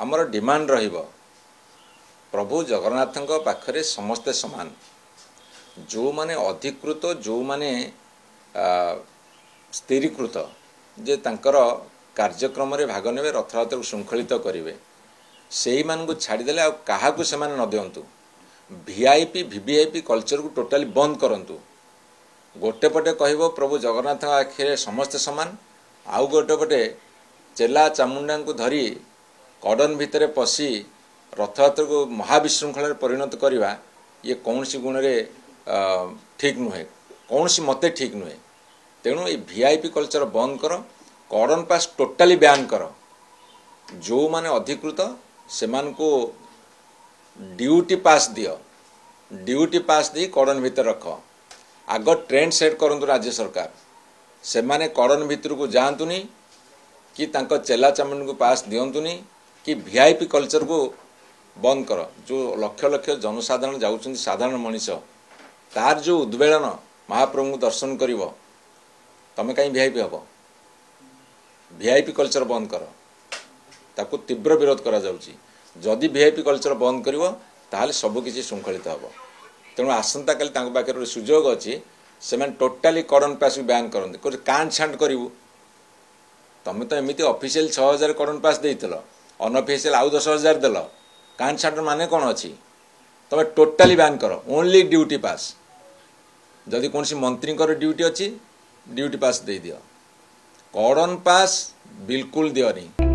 आमर डिमांड रहिबो प्रभु जगन्नाथ पाखरे समस्ते समान। जो माने अधिकृत जो माने स्थिरीकृत जे तांकर कार्यक्रम रे भाग नेबे रथयात्रा को श्रृंखलित करेंगे से मान को छाड़देले क्या से न दिंतु। वीआईपी वीवीआईपी कल्चर को टोटाली बंद करंतु। गोटे पटे कहब प्रभु जगन्नाथ आखिरे समस्ते समान, आउ गोटे पटे चेला चामुंडा को धरी कड़न भितर पशि रथयात्रा को महाविशृंखल परिणत करवा ये कौन सी गुण रे ठीक नुहे, कौन सी मते ठीक नुहे। तेणु ये वीआईपी कल्चर बंद कर, कड़न पास टोटाली बैन कर। जो माने अधिकृत से मान को ड्यूटी पास दियो, ड्यूटी पास दी कड़न भितर रख। आग ट्रेंड सेट करंतु राज्य सरकार, से माने कड़न भितर को जातुनी कि तांको चेला चामुंड को पास दिंतुनी कि वीआईपी कल्चर को बंद कर। जो लक्ष लक्ष जनसाधारण जाउछन साधारण मनीष तार जो उद्वेलन महाप्रभु को दर्शन करिवो तमे कहीं वीआईपी हबो। वीआईपी कल्चर बंद कर, ताकू तीव्र विरोध करा जाउची। जदि वीआईपी कल्चर बंद करिवो ताहले सब किछि श्रृंखलित हबो। तेणु आसंता काली तांको पाखे सुजोग अच्छी से टोटाली कड़न पास बैन करते कांड छांड करू। तुम तो एमती ऑफिशियल 6000 कड़न पास देल, अनऑफिशियल आउ 10,000 देल। कांड छांड माने कौन अच्छी? तुम टोटाली बैन कर, ओनली ड्यूटी पास। जदि कौन सी मंत्री ड्यूटी अच्छी ड्यूटी पास दे दियो, कड़न पास बिल्कुल दियोनी।